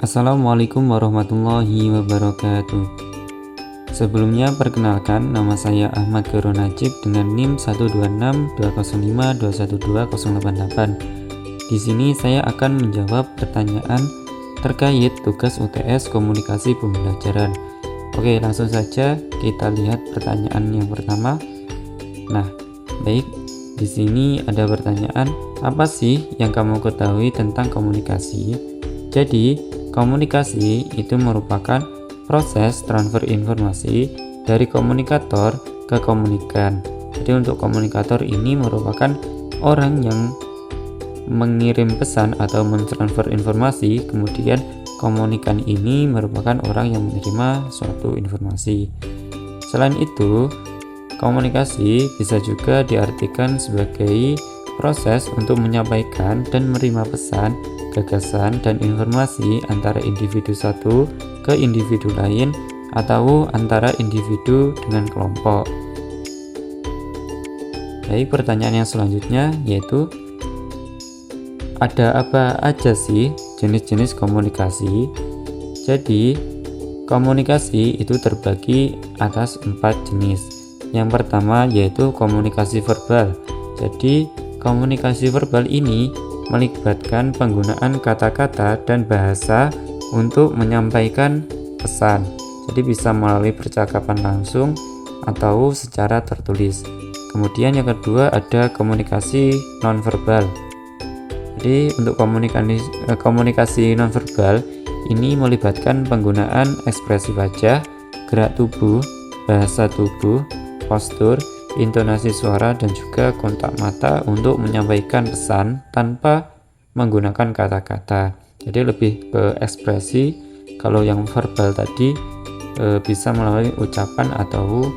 Assalamualaikum warahmatullahi wabarakatuh. Sebelumnya perkenalkan, nama saya Ahmad Khairul Najib dengan NIM 12620521288. Di sini saya akan menjawab pertanyaan terkait tugas UTS Komunikasi Pembelajaran. Oke, langsung saja kita lihat pertanyaan yang pertama. Nah, baik. Di sini ada pertanyaan, apa sih yang kamu ketahui tentang komunikasi? Jadi, komunikasi itu merupakan proses transfer informasi dari komunikator ke komunikan. Jadi untuk komunikator ini merupakan orang yang mengirim pesan atau mentransfer informasi, kemudian komunikan ini merupakan orang yang menerima suatu informasi. Selain itu, komunikasi bisa juga diartikan sebagai proses untuk menyampaikan dan menerima pesan, gagasan, dan informasi antara individu satu ke individu lain atau antara individu dengan kelompok. Baik, pertanyaan yang selanjutnya yaitu ada apa aja sih jenis-jenis komunikasi? Jadi, komunikasi itu terbagi atas 4 jenis. Yang pertama yaitu komunikasi verbal. Jadi, komunikasi verbal ini melibatkan penggunaan kata-kata dan bahasa untuk menyampaikan pesan. Jadi bisa melalui percakapan langsung atau secara tertulis. Kemudian yang kedua ada komunikasi nonverbal. Jadi untuk komunikasi nonverbal ini melibatkan penggunaan ekspresi wajah, gerak tubuh, bahasa tubuh, postur, intonasi suara, dan juga kontak mata untuk menyampaikan pesan tanpa menggunakan kata-kata. Jadi lebih ke ekspresi. Kalau yang verbal tadi bisa melalui ucapan atau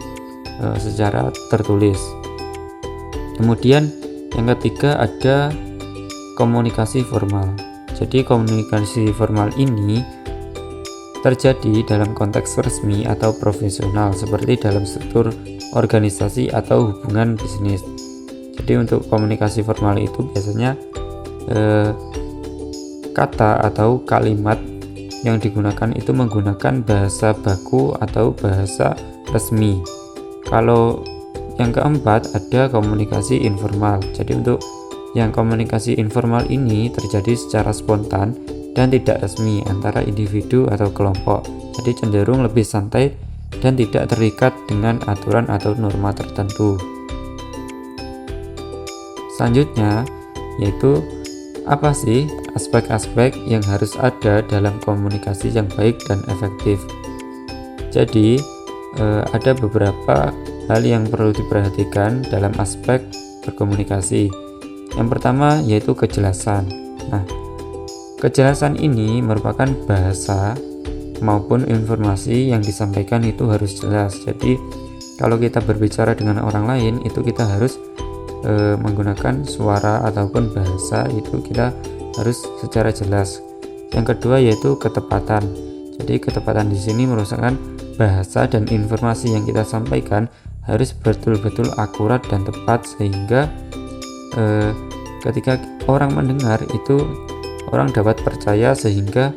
secara tertulis. Kemudian yang ketiga ada komunikasi formal. Jadi komunikasi formal ini terjadi dalam konteks resmi atau profesional seperti dalam struktur organisasi atau hubungan bisnis. Jadi untuk komunikasi formal itu biasanya kata atau kalimat yang digunakan itu menggunakan bahasa baku atau bahasa resmi. Kalau yang keempat ada komunikasi informal. Jadi untuk yang komunikasi informal ini terjadi secara spontan dan tidak resmi antara individu atau kelompok. Jadi cenderung lebih santai dan tidak terikat dengan aturan atau norma tertentu. Selanjutnya yaitu apa sih aspek-aspek yang harus ada dalam komunikasi yang baik dan efektif. Jadi ada beberapa hal yang perlu diperhatikan dalam aspek berkomunikasi. Yang pertama yaitu kejelasan. Nah, kejelasan ini merupakan bahasa maupun informasi yang disampaikan itu harus jelas. Jadi kalau kita berbicara dengan orang lain itu kita harus menggunakan suara ataupun bahasa itu kita harus secara jelas. Yang kedua yaitu ketepatan. Jadi ketepatan di sini merupakan bahasa dan informasi yang kita sampaikan harus betul-betul akurat dan tepat sehingga ketika orang mendengar itu orang dapat percaya sehingga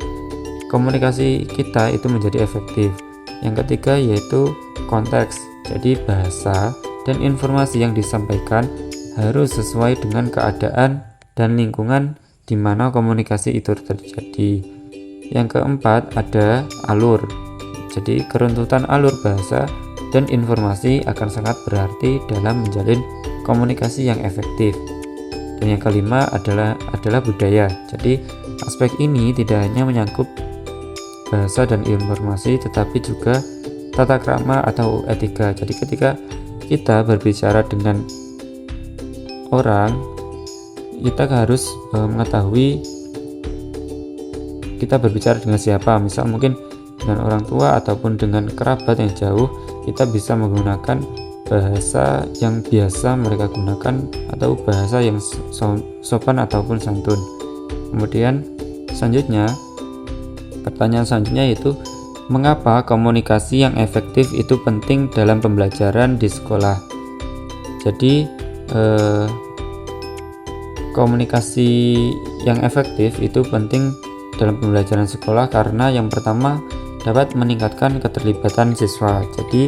komunikasi kita itu menjadi efektif. Yang ketiga yaitu konteks. Jadi bahasa dan informasi yang disampaikan harus sesuai dengan keadaan dan lingkungan di mana komunikasi itu terjadi. Yang keempat ada alur. Jadi keruntutan alur bahasa dan informasi akan sangat berarti dalam menjalin komunikasi yang efektif. Dan yang kelima adalah budaya. Jadi aspek ini tidak hanya menyangkut bahasa dan informasi tetapi juga tata krama atau etika. Jadi ketika kita berbicara dengan orang, kita harus mengetahui kita berbicara dengan siapa. Misal mungkin dengan orang tua ataupun dengan kerabat yang jauh, kita bisa menggunakan bahasa yang biasa mereka gunakan atau bahasa yang sopan ataupun santun. Kemudian pertanyaan selanjutnya yaitu mengapa komunikasi yang efektif itu penting dalam pembelajaran di sekolah. Jadi komunikasi yang efektif itu penting dalam pembelajaran sekolah karena yang pertama dapat meningkatkan keterlibatan siswa. Jadi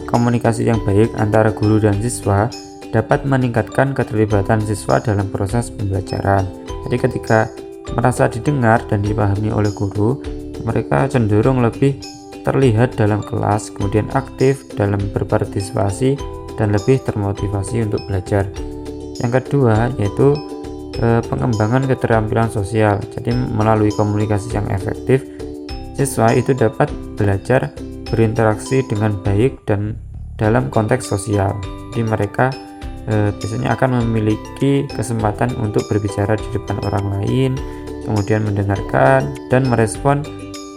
komunikasi yang baik antara guru dan siswa dapat meningkatkan keterlibatan siswa dalam proses pembelajaran. Jadi ketika merasa didengar dan dipahami oleh guru, mereka cenderung lebih terlihat dalam kelas, kemudian aktif dalam berpartisipasi dan lebih termotivasi untuk belajar. Yang kedua yaitu pengembangan keterampilan sosial. Jadi melalui komunikasi yang efektif, siswa itu dapat belajar berinteraksi dengan baik dan dalam konteks sosial. Jadi mereka biasanya akan memiliki kesempatan untuk berbicara di depan orang lain, kemudian mendengarkan dan merespon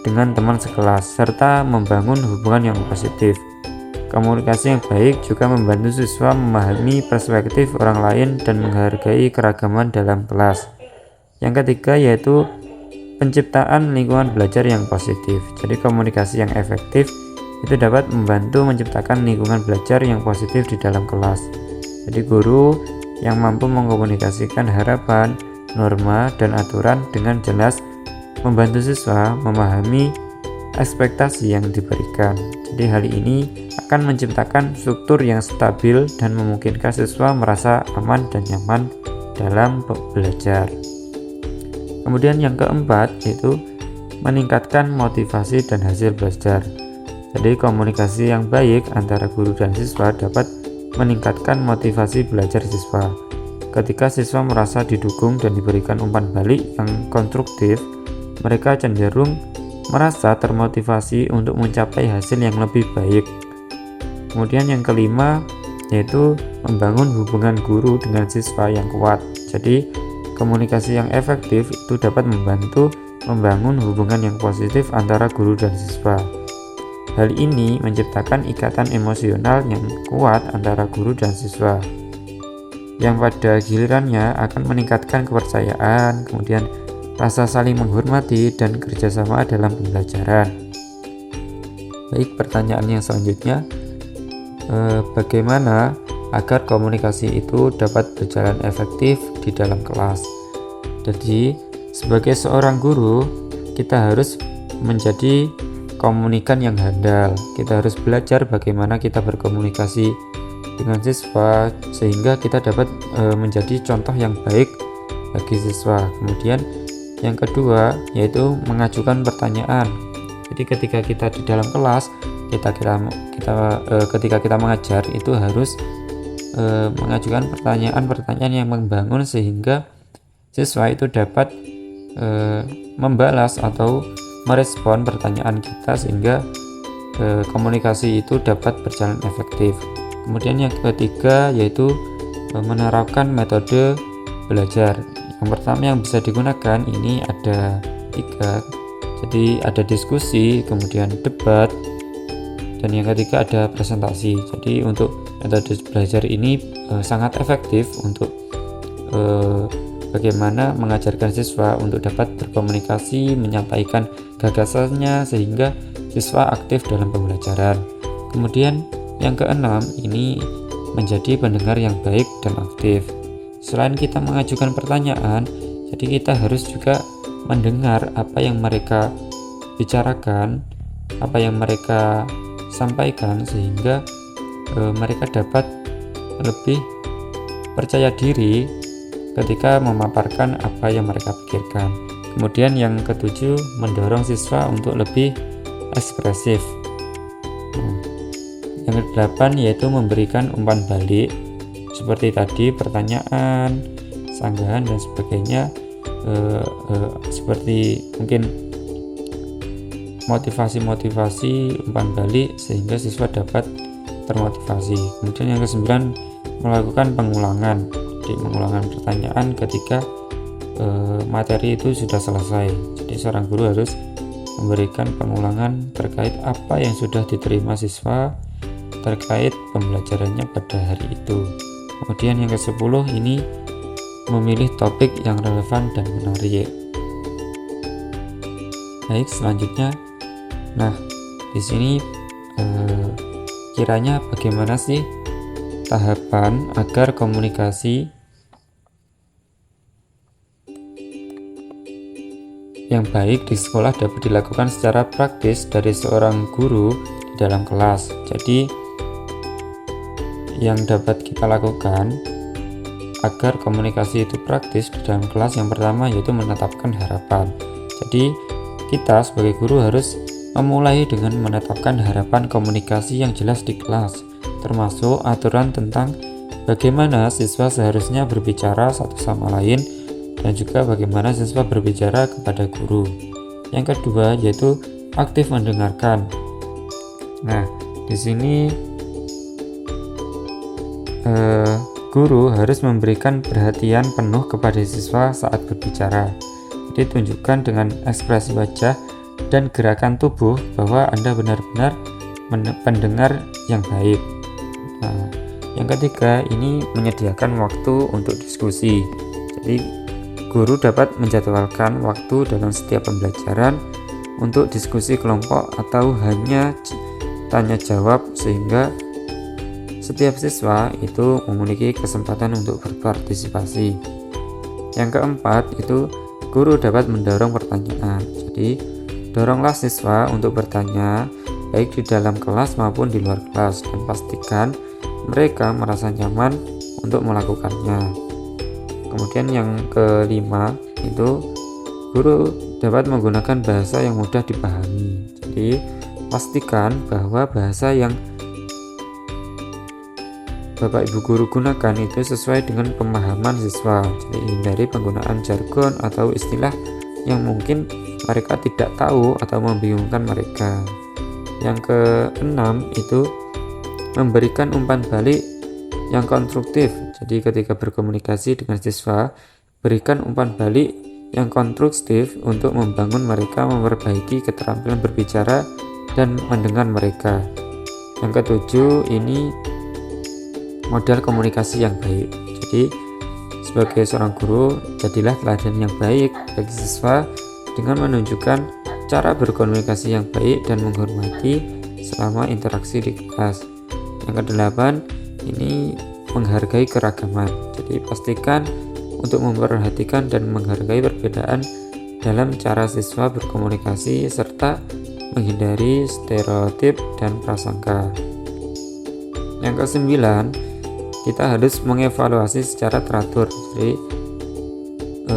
dengan teman sekelas, serta membangun hubungan yang positif. Komunikasi yang baik juga membantu siswa memahami perspektif orang lain dan menghargai keragaman dalam kelas. Yang ketiga yaitu penciptaan lingkungan belajar yang positif. Jadi komunikasi yang efektif itu dapat membantu menciptakan lingkungan belajar yang positif di dalam kelas. Jadi guru yang mampu mengkomunikasikan harapan, norma, dan aturan dengan jelas membantu siswa memahami ekspektasi yang diberikan. Jadi hal ini akan menciptakan struktur yang stabil dan memungkinkan siswa merasa aman dan nyaman dalam belajar. Kemudian yang keempat yaitu meningkatkan motivasi dan hasil belajar. Jadi komunikasi yang baik antara guru dan siswa dapat meningkatkan motivasi belajar siswa. Ketika siswa merasa didukung dan diberikan umpan balik yang konstruktif, mereka cenderung merasa termotivasi untuk mencapai hasil yang lebih baik. Kemudian yang kelima yaitu membangun hubungan guru dengan siswa yang kuat. Jadi komunikasi yang efektif itu dapat membantu membangun hubungan yang positif antara guru dan siswa. Hal ini menciptakan ikatan emosional yang kuat antara guru dan siswa, yang pada gilirannya akan meningkatkan kepercayaan, kemudian rasa saling menghormati dan kerjasama dalam pembelajaran. Baik, pertanyaan yang selanjutnya, bagaimana agar komunikasi itu dapat berjalan efektif di dalam kelas? Jadi, sebagai seorang guru, kita harus menjadi komunikan yang handal. Kita harus belajar bagaimana kita berkomunikasi dengan siswa sehingga kita dapat menjadi contoh yang baik bagi siswa. Kemudian yang kedua yaitu mengajukan pertanyaan. Jadi ketika kita di dalam kelas, ketika kita mengajar itu harus mengajukan pertanyaan-pertanyaan yang membangun sehingga siswa itu dapat membalas atau merespon pertanyaan kita sehingga komunikasi itu dapat berjalan efektif. Kemudian yang ketiga yaitu menerapkan metode belajar. Yang pertama yang bisa digunakan ini ada 3. Jadi ada diskusi, kemudian debat, dan yang ketiga ada presentasi. Jadi untuk metode belajar ini sangat efektif untuk bagaimana mengajarkan siswa untuk dapat berkomunikasi, menyampaikan gagasannya sehingga siswa aktif dalam pembelajaran. Kemudian yang keenam ini menjadi pendengar yang baik dan aktif. Selain kita mengajukan pertanyaan, jadi kita harus juga mendengar apa yang mereka bicarakan, apa yang mereka sampaikan sehingga mereka dapat lebih percaya diri ketika memaparkan apa yang mereka pikirkan. Kemudian yang ketujuh, mendorong siswa untuk lebih ekspresif. Yang kedelapan yaitu memberikan umpan balik seperti tadi, pertanyaan, sanggahan dan sebagainya, seperti mungkin motivasi umpan balik sehingga siswa dapat termotivasi. Kemudian yang kesembilan, melakukan pengulangan. Jadi pengulangan pertanyaan ketika materi itu sudah selesai. Jadi seorang guru harus memberikan pengulangan terkait apa yang sudah diterima siswa terkait pembelajarannya pada hari itu. Kemudian yang ke-10 ini memilih topik yang relevan dan menarik. Baik, selanjutnya, nah di sini kiranya bagaimana sih tahapan agar komunikasi yang baik di sekolah dapat dilakukan secara praktis dari seorang guru di dalam kelas. Jadi yang dapat kita lakukan agar komunikasi itu praktis di dalam kelas, yang pertama yaitu menetapkan harapan. Jadi kita sebagai guru harus memulai dengan menetapkan harapan komunikasi yang jelas di kelas, termasuk aturan tentang bagaimana siswa seharusnya berbicara satu sama lain dan juga bagaimana siswa berbicara kepada guru. Yang kedua yaitu aktif mendengarkan. Nah, di sini guru harus memberikan perhatian penuh kepada siswa saat berbicara. Jadi tunjukkan dengan ekspresi wajah dan gerakan tubuh bahwa Anda benar-benar pendengar yang baik. Nah, yang ketiga ini menyediakan waktu untuk diskusi. Jadi guru dapat menjadwalkan waktu dalam setiap pembelajaran untuk diskusi kelompok atau hanya tanya jawab, sehingga setiap siswa itu memiliki kesempatan untuk berpartisipasi. Yang keempat itu guru dapat mendorong pertanyaan. Jadi doronglah siswa untuk bertanya baik di dalam kelas maupun di luar kelas, dan pastikan mereka merasa nyaman untuk melakukannya. Kemudian yang kelima itu guru dapat menggunakan bahasa yang mudah dipahami. Jadi pastikan bahwa bahasa yang Bapak Ibu guru gunakan itu sesuai dengan pemahaman siswa. Jadi hindari penggunaan jargon atau istilah yang mungkin mereka tidak tahu atau membingungkan mereka. Yang keenam itu memberikan umpan balik yang konstruktif. Jadi ketika berkomunikasi dengan siswa, berikan umpan balik yang konstruktif untuk membangun mereka memperbaiki keterampilan berbicara dan mendengar mereka. Yang ketujuh ini modal komunikasi yang baik. Jadi sebagai seorang guru, jadilah teladan yang baik bagi siswa dengan menunjukkan cara berkomunikasi yang baik dan menghormati selama interaksi di kelas. Yang kedelapan ini menghargai keragaman. Jadi pastikan untuk memperhatikan dan menghargai perbedaan dalam cara siswa berkomunikasi serta menghindari stereotip dan prasangka. Yang kesembilan, kita harus mengevaluasi secara teratur. Jadi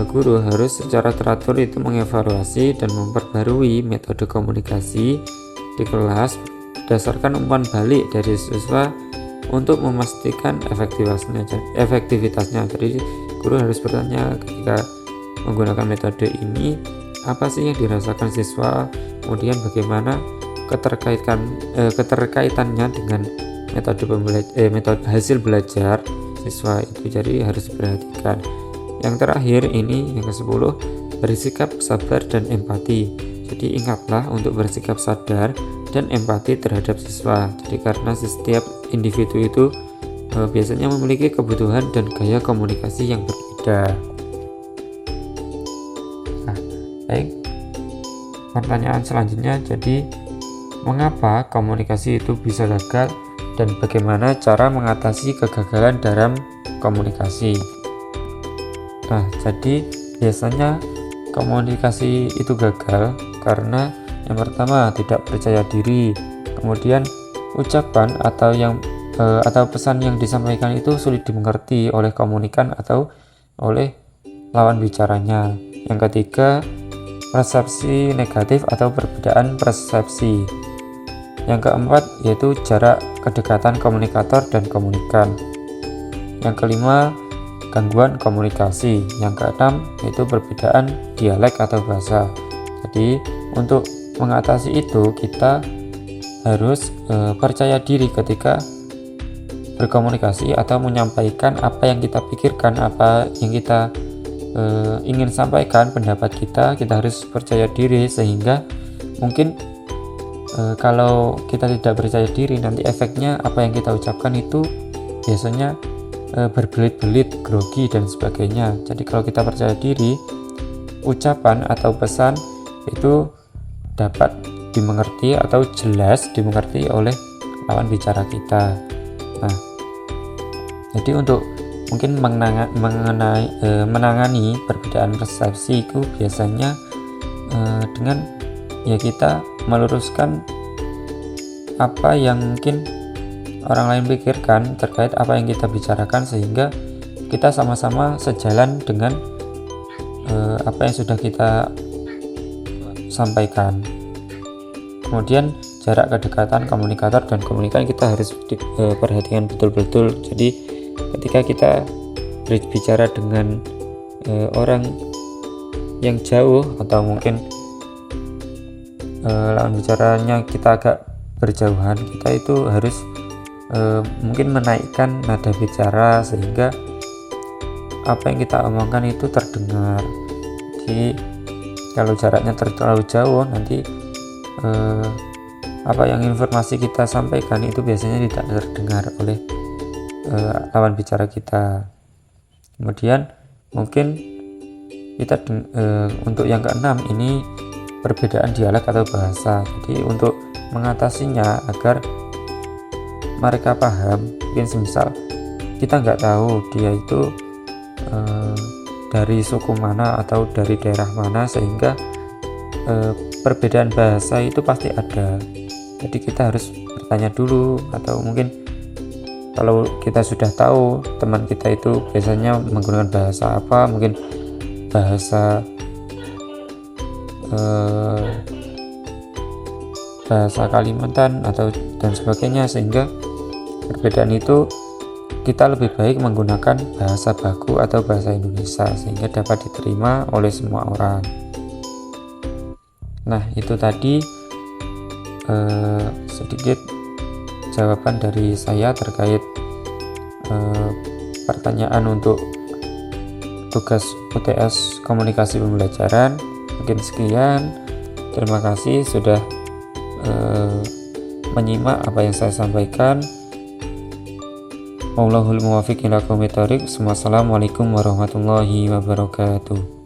guru harus secara teratur itu mengevaluasi dan memperbarui metode komunikasi di kelas berdasarkan umpan balik dari siswa untuk memastikan efektivitasnya. Jadi guru harus bertanya ketika menggunakan metode ini, apa sih yang dirasakan siswa, kemudian bagaimana keterkaitannya dengan metode hasil belajar siswa itu. Jadi harus diperhatikan. Yang terakhir ini yang ke-10, bersikap sabar dan empati. Jadi ingatlah untuk bersikap sadar dan empati terhadap siswa. Jadi karena setiap individu itu biasanya memiliki kebutuhan dan gaya komunikasi yang berbeda. Nah, baik. Pertanyaan selanjutnya, jadi mengapa komunikasi itu bisa gagal dan bagaimana cara mengatasi kegagalan dalam komunikasi? Nah, jadi biasanya komunikasi itu gagal karena yang pertama tidak percaya diri, kemudian ucapan atau pesan yang disampaikan itu sulit dimengerti oleh komunikan atau oleh lawan bicaranya. Yang ketiga, persepsi negatif atau perbedaan persepsi. Yang keempat yaitu jarak kedekatan komunikator dan komunikan. Yang kelima, gangguan komunikasi. Yang keenam yaitu perbedaan dialek atau bahasa. Jadi untuk mengatasi itu kita harus percaya diri ketika berkomunikasi atau menyampaikan apa yang kita pikirkan, apa yang kita ingin sampaikan, pendapat kita harus percaya diri, sehingga mungkin kalau kita tidak percaya diri nanti efeknya apa yang kita ucapkan itu biasanya berbelit-belit, grogi dan sebagainya. Jadi kalau kita percaya diri, ucapan atau pesan itu dapat dimengerti atau jelas dimengerti oleh lawan bicara kita. Nah, jadi untuk mungkin menangani perbedaan persepsi itu biasanya dengan ya kita meluruskan apa yang mungkin orang lain pikirkan terkait apa yang kita bicarakan, sehingga kita sama-sama sejalan dengan apa yang sudah kita sampaikan. Kemudian jarak, kedekatan komunikator dan komunikan kita harus perhatikan betul-betul. Jadi ketika kita berbicara dengan orang yang jauh atau mungkin lawan bicaranya kita agak berjauhan, kita itu harus mungkin menaikkan nada bicara sehingga apa yang kita omongkan itu terdengar. Jadi kalau jaraknya terlalu jauh, nanti apa yang informasi kita sampaikan itu biasanya tidak terdengar oleh lawan bicara kita. Kemudian mungkin kita untuk yang keenam ini perbedaan dialek atau bahasa. Jadi untuk mengatasinya agar mereka paham, mungkin semisal kita nggak tahu dia itu dari suku mana atau dari daerah mana, sehingga perbedaan bahasa itu pasti ada. Jadi kita harus bertanya dulu, atau mungkin kalau kita sudah tahu teman kita itu biasanya menggunakan bahasa apa, mungkin bahasa Kalimantan atau dan sebagainya, sehingga perbedaan itu kita lebih baik menggunakan bahasa baku atau bahasa Indonesia sehingga dapat diterima oleh semua orang. Nah, itu tadi sedikit jawaban dari saya terkait pertanyaan untuk tugas UTS komunikasi pembelajaran. Mungkin sekian. Terima kasih sudah menyimak apa yang saya sampaikan. Wallahul muwaffiq ila aqwamit thoriq. Wassalamualaikum warahmatullahi wabarakatuh.